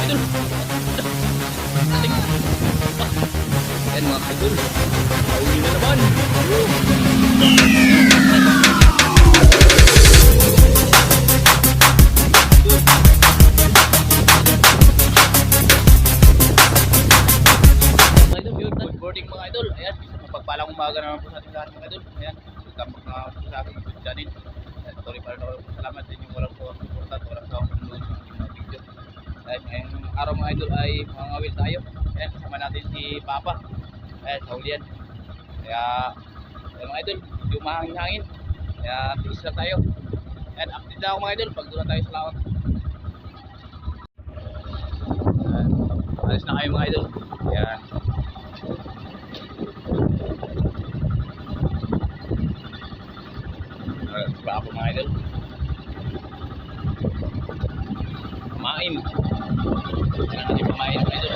idol. Ating. Yan mga idol. Pauli na naman. Good morning mga idol. Ayan, pagpalang umaga naman po sa ating lahat mga idol. Ayan, welcome mga po sa aking YouTube channel. Ayan, sorry pa rin ako. Salamat sa inyo. Walang po ang support at walang sa akong video. Ayan, ngayong araw mga idol ay mangawil tayo. Ayan, kasama natin si Papa. Ayan, sa ulian. Kaya, ayan mga idol, medyo mahangin-hangin. Kaya, tiis lang tayo. Ayan, update na ako mga idol. Pag doon tayo sa lawak. Ayan, alis na kayo mga idol. Ayan. Wala ako mga idol. Kumain. Kailangan natin kumain mga idol.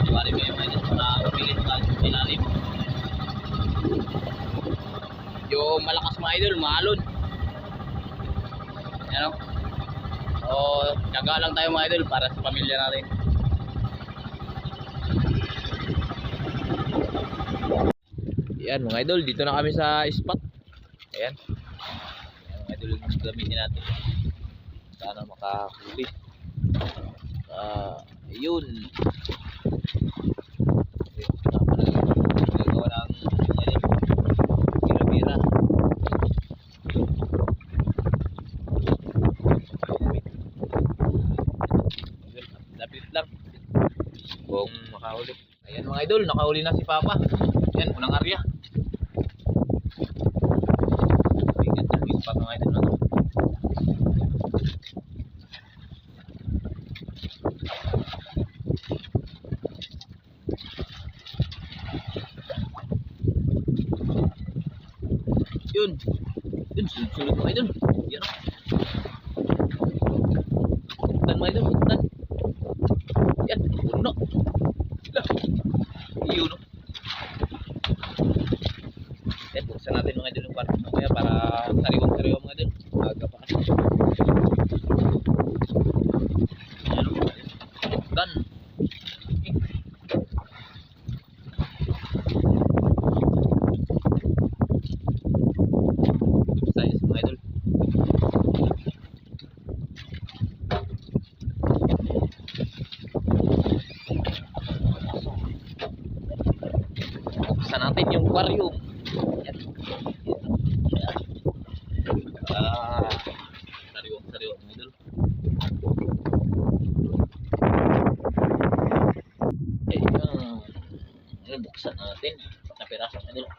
Di ba rin kayo mga idol para mapilit sa ilalim. Yung malakas mga idol, maalon. Yan o. O, tiyaga lang tayo mga idol para sa pamilya natin. Ayan mga idol, dito na kami sa spot. Ayan. Ayan mga idol, yung gamitin natin. Sana makahuli. Ayun. Tama na lang. Gagawa ng bira-bira. Lapit lang. Kung makahuli. Ayan mga idol, nakahuli na si Papa. Ayan, unang area. Mga idol na to. Yun sunod mga idol. Yan o. Puntan mga idol, puntan. Yan, puno. Yun o. Yan, buksan natin mga idol yung kwarto mamaya para sariwang-sariwang mga idol. Aga pa kasi. Yan o. Done. Good size mga idol. Buksan natin yung aquarium. Yan. Sariwang mga idol. Ayan, buksan natin na pirasong idol.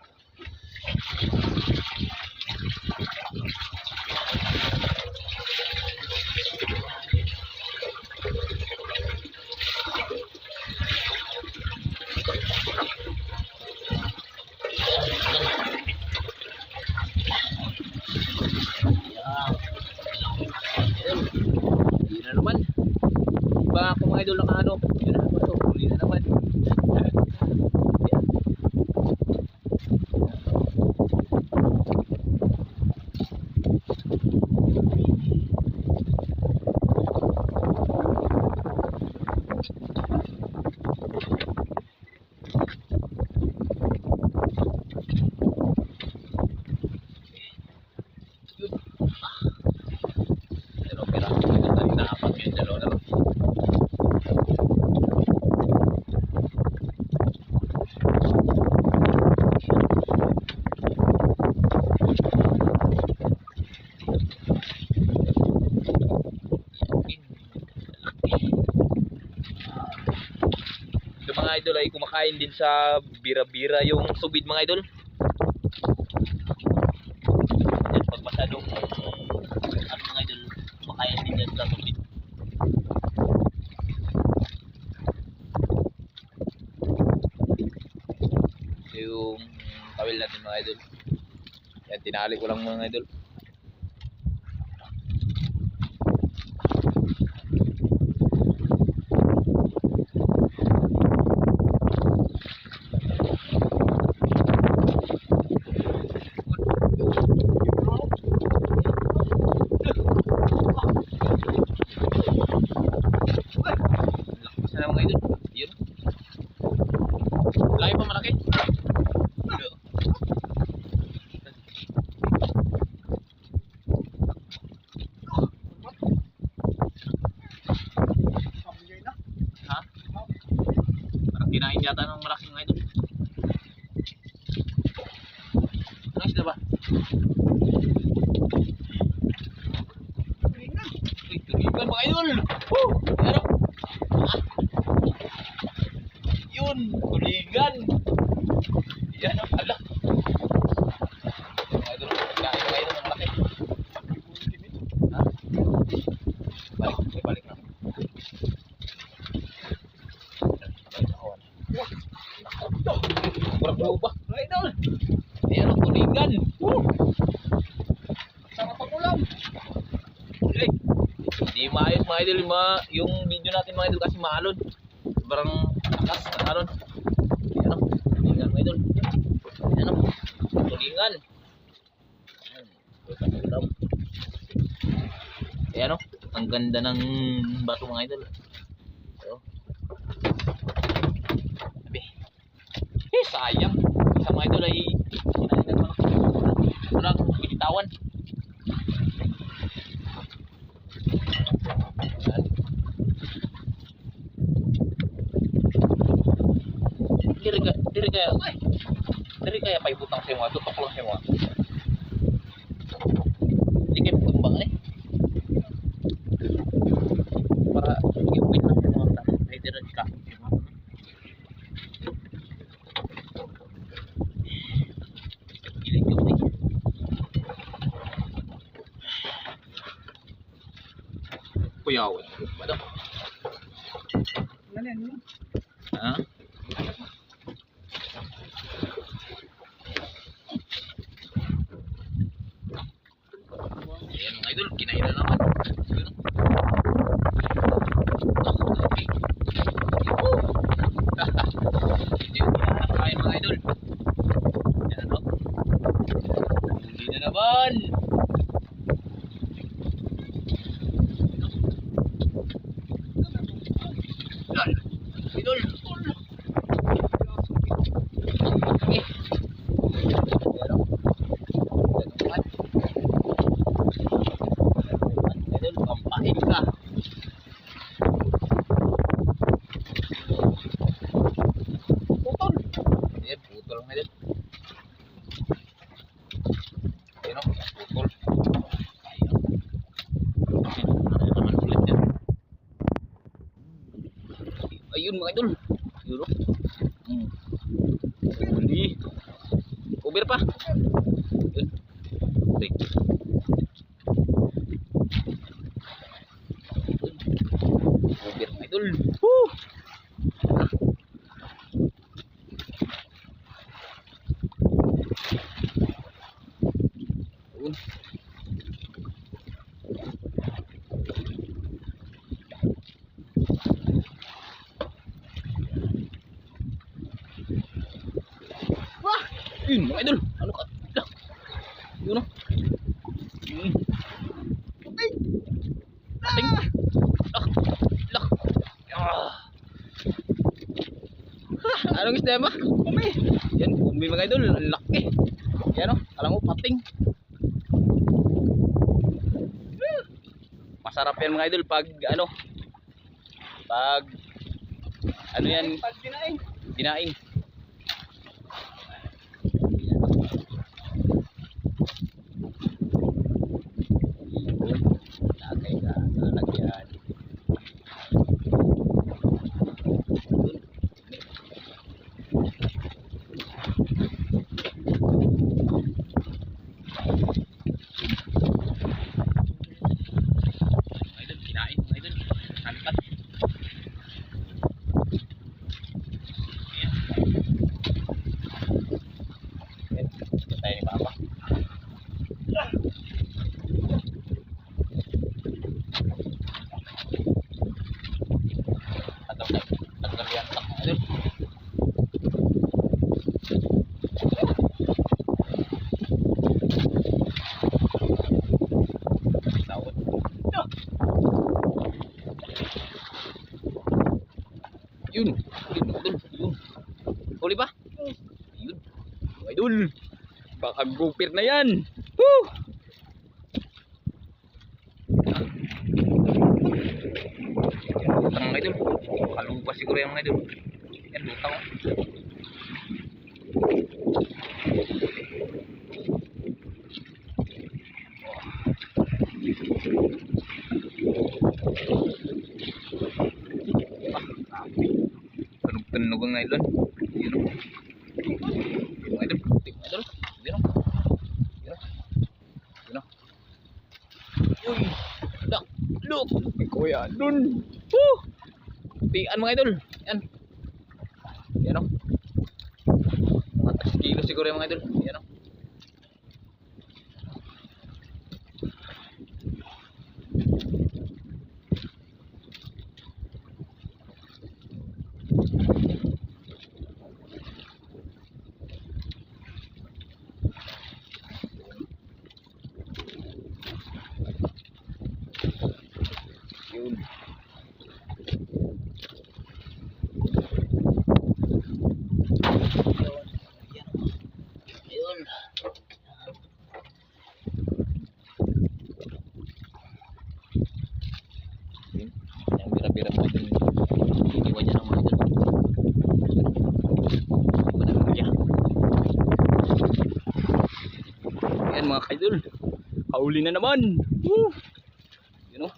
Yun na naman. Ba ako mga idol ng ano? Yun na naman to. Huli na naman. Pero piraso ito tayo naapat yung dalawa na lang. Ito mga idol ay kumakain din sa bira-bira yung subid mga idol. Yan, pag masyadong mga idol, kumakain din yan sa subid. Ito yung tawil natin mga idol. Yan, tinali ko lang mga idol. mga idol. Ano? Ah. Yun, tulingan. Yan ang ala. Mga idol, pagkain mga idol ng malaki. Ha? Balik na. Kurang ba? Mga idol. Ayan ang tulingan. Sarap ang ulam. Okay. Hindi maayos mga idol yung video natin mga idol kasi maalon. Sobrang lakas ng alon. Ayan o. Tulingan mga idol. Ayan o. Tulingan. Ayan o. Ang ganda ng bato mga idol. So. Sabi. Sayang. Sa mga idol ay kinain na naman ako. Walang binitawan. Diri kaya paibutang sa mga tutok lang sa mga. Hindi kayo tumbang eh. Para i-win lang sa mga tanong. Ay dira di ka. Giling ko eh. Kuyawan. Bado. Ha? Ayan mga idol, kinain na naman. Hindi ko kinakain mga idol. Ayan o. Huli na naman. Idol. Okay. Pampahin ka. Putol. Ayan, putol nga din. Ayan o, putol. Ayan. Ano naman ulit yan. Ayun mga idol. Yun o. Huli. Uber pa. Yun. Okay. Uber mga idol. Woo! Wah! Yun mga idol. Ano ka? Yun o. Okay. Ating. Lak. Anong isda ba? Kumi. Yan, kumi mga idol. Ang laki. Yan o. Alam mo, pating. Masarap yan mga idol pag ano. Pag ano yan? Pag dinaing. Dinaing. Lagay ka. Lalagyan. Yun, yun. Huli ba? Yun. Idol. Baka gupir na yan. Woo! Lutang mga idol. Kalupa siguro yung mga idol. Yan, lutang. Oh. Tunog ang nylon. Yun o. Yun mga idol. Mga idol. Yun o. Yun o. Yun o. Uy. Look. May kuya dun. Woo. Tian mga idol. Yan. Yan o. Mga 3 kilo siguro yung mga idol. Yan o. Yun. Ayun. Yang bira-bira mo din. Iniwan niya ng mga idol. Ayan mga kaidol. Kauli na naman. Woo! Yun o.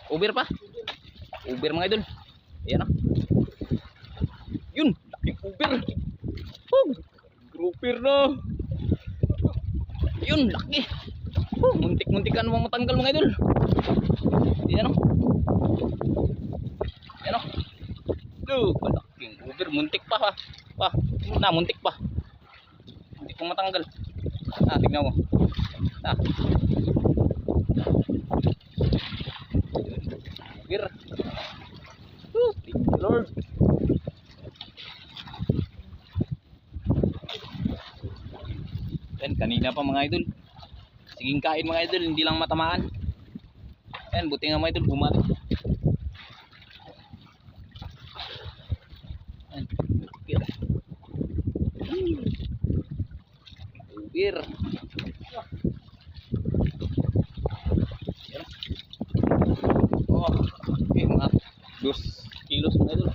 Uber pa. Uber mga idol. Ayan o. Yun. Laking uber. Oh, grouper na. Yun. Laki. Oh, muntik-muntikan mo matanggal mga idol. Ayan o. Ayan o. Malaking uber. Muntik pa ha. Muntik pa. Muntik pong matanggal. Tignan mo. Uber. Thank you Lord. Yan, kanina pa mga idol. Siging kain mga idol, hindi lang matamaan. Yan, buti nga mga idol, bumalik. Yan, uber. Yan. Oh, okay, mga 2 kilos mga idol.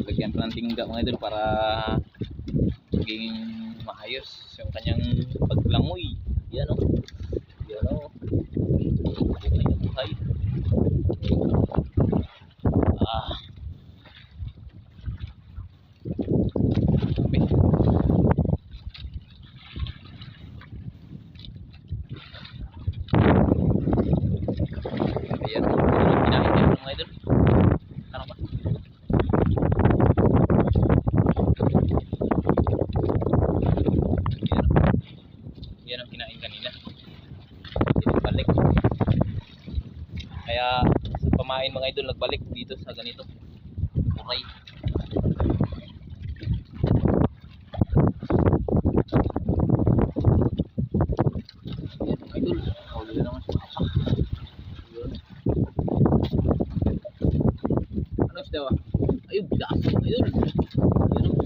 Lagyan pa ng tingga mga idol para maging maayos yung kanyang paglangoy. Yan o. Yan o. Buhay na buhay. Ayan. Kinain tayo mga idol. Ano ba? Yan ang kinain kanina. Balik. Kaya sa pamain mga idol nagbalik dito sa ganito. Okay. Yan mga idol. Huli na naman siya. Yun. Ano siya ba? Ayun, bilas. Ayun. Ayun.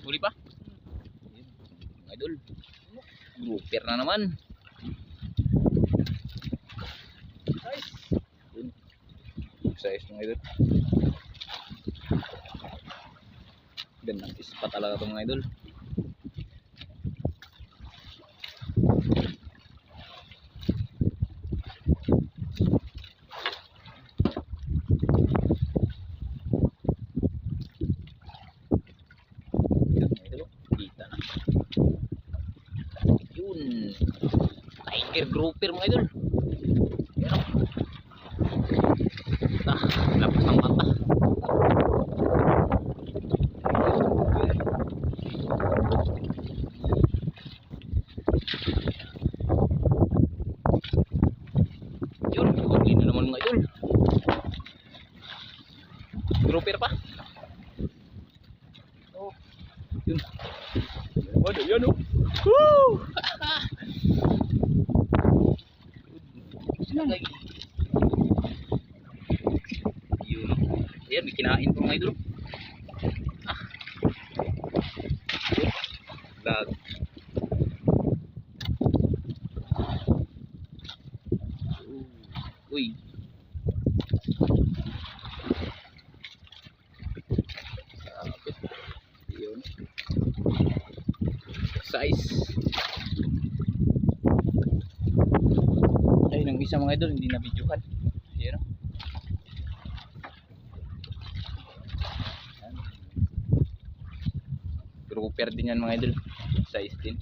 Huli pa? Idol. Grouper na naman. Size ng idol. Gandang ispa talaga itong mga idol. Tiger grouper mga idol. Yan o. Lapas ng mata. Yun, huli na naman mga idol. Grouper pa. Oh, yun. Waduh, yan o. Woo! Sila lagi. Yun. Ayan, may kinain po mga idol. Lag. Uy. Yun. Size. Ayun ang isa mga idol, hindi na videohan. Ayan o. Grouper din yan mga idol. Size din.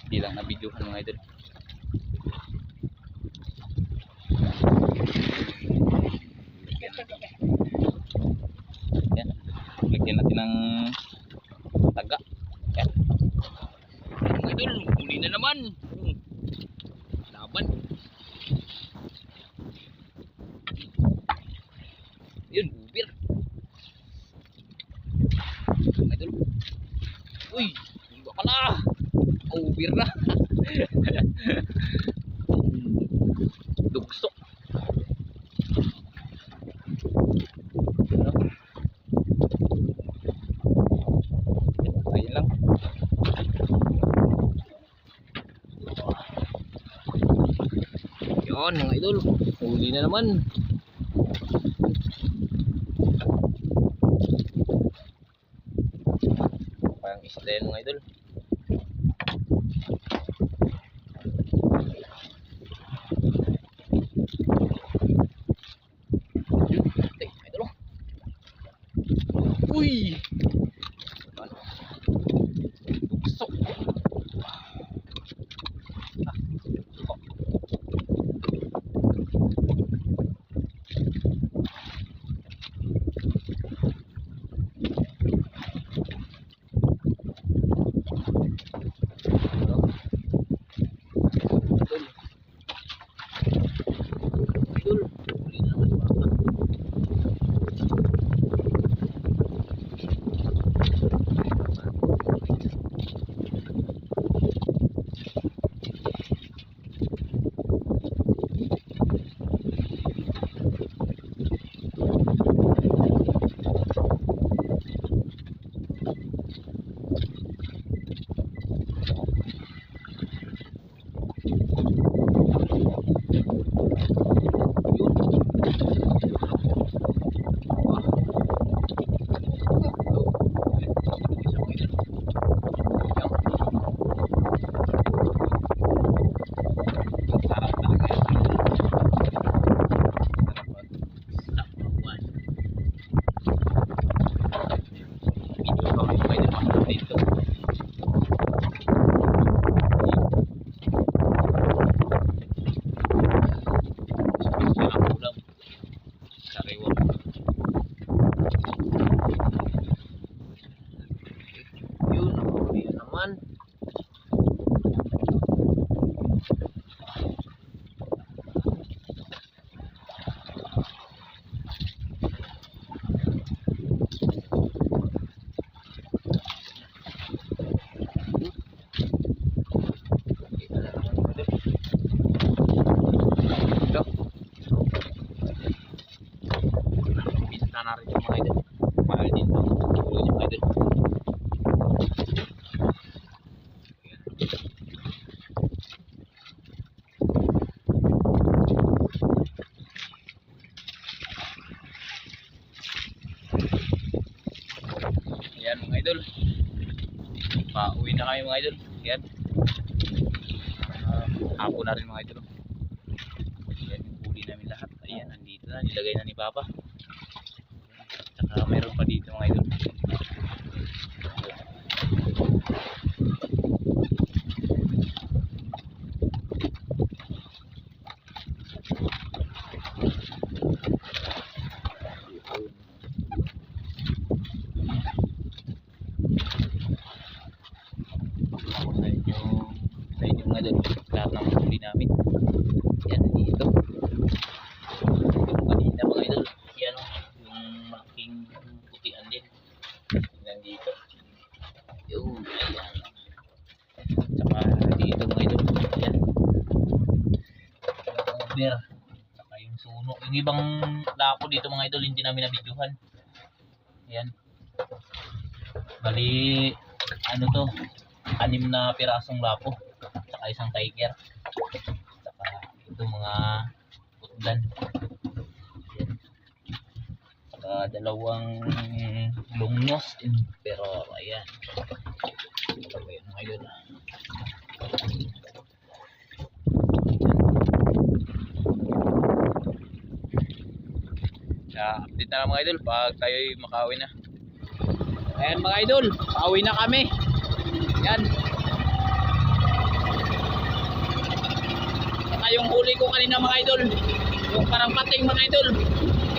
Hindi lang na videohan mga idol. Yan. Lagyan natin ng taga. Yan. Mga idol, huli na naman. Laban. Yun, ubir. Mga idol. Uy, iba ka na. Ubir na. Dugso. Ayun lang. Yun mga idol, huli na naman. Parang isda yan mga idol. Idol. Uy! Bukso. idol. Pauwi na kami mga idol. Yan. Hapon na rin mga idol. Yan yung huli namin lahat. Ayan, nandito na. Nilagay na ni Papa. Tsaka mayroon pa dito mga idol. sa inyo mga idol lahat ng huli namin. Yan dito. Yung kanina mga idol. Yan o. Yung malaking putian din. Yan dito. Yung ayan. Tsaka dito mga idol. Yan. Over. Tsaka yung suno. Yung ibang lako dito mga idol hindi namin nabidyohan. Yan. Bali ano to? 6 na pirasong lapo. Tsaka isang tiger. Tsaka ito mga putdan. Yan. Tsaka dalawang lungnos. Pero ayan. Ito ba yun mga idol? Update na lang mga idol pag tayo'y makauwi na. Ayan mga idol, pauwi na kami. Yan. Saka yung huli ko kanina mga idol, yung parang pating mga idol,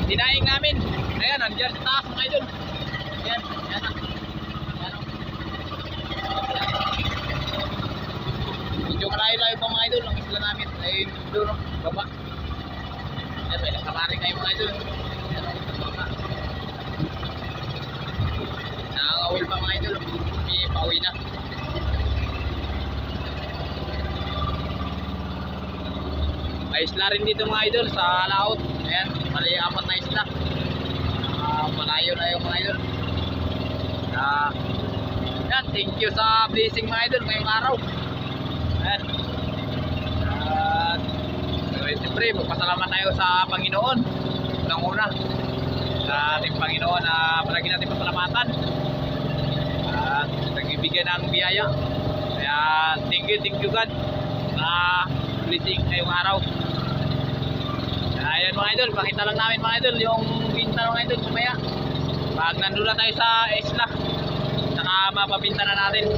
dinaing namin. Ayan, nandiyan sa taas mga idol. Ayan, ayan na. Ayan o. Medyo malayo-layo pa mga idol, ang isla namin. Ay, doon o, baba. Ayan, may nakamarin kayo mga idol. Ayan o, baba. Nakakawil pa mga idol, may pauwi na. May isla rin dito mga idol sa laot. Ayan, mali 4 na isla. Malayo na yung mga idol. Ayan, thank you sa blessing mga idol ngayong araw. Ayan. Siyempre, magpasalamat tayo sa Panginoon. Unang-una sa ating Panginoon na palagi natin pasalamatan. At nagbibigay ng biyaya. Kaya thank you God sa blessing ngayong araw. Ayan mga idol, pakita lang namin mga idol yung binta mga idol kumaya. Pag nandun na tayo sa isla, saka mapabinta na natin.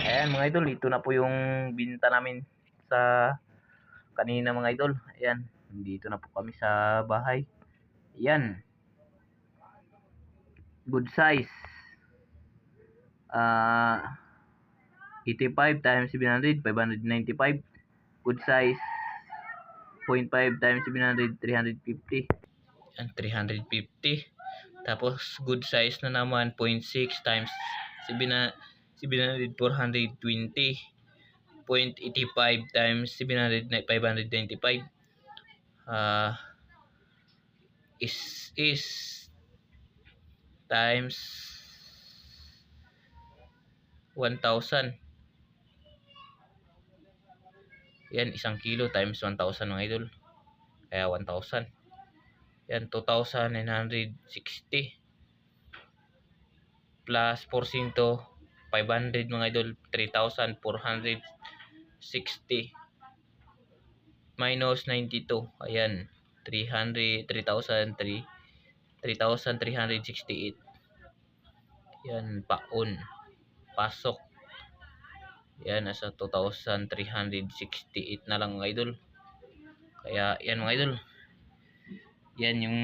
Ayan mga idol, ito na po yung binta namin sa kanina mga idol. Ayan, dito na po kami sa bahay. Ayan. Good size. 85 times 700, 595. Good size 0.5 times 700, 350. Yan, 350. Tapos good size na naman 0.6 times 700, 420. 0.85 times 700, 595. Is times 1,000. Yan, 1 kilo times 1,000 mga idol. Kaya 1,000. Yan, 2,960. Plus 4%, 500 mga idol. 3,460. Minus 92. Ayan, 3,368. Yan, paon. Pasok. Yan, nasa 2,368 na lang mga idol. Kaya yan mga idol. Yan yung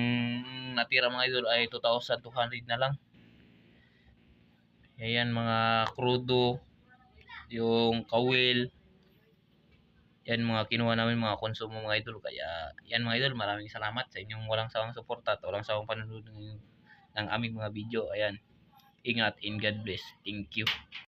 natira mga idol ay 2,200 na lang. Yan mga krudo, yung kawil. Yan mga kinuha namin mga konsumo mga idol. Kaya yan mga idol, maraming salamat sa inyong walang sawang suporta at walang sawang panonood ng aming mga video. Ayan. Ingat and God bless. Thank you.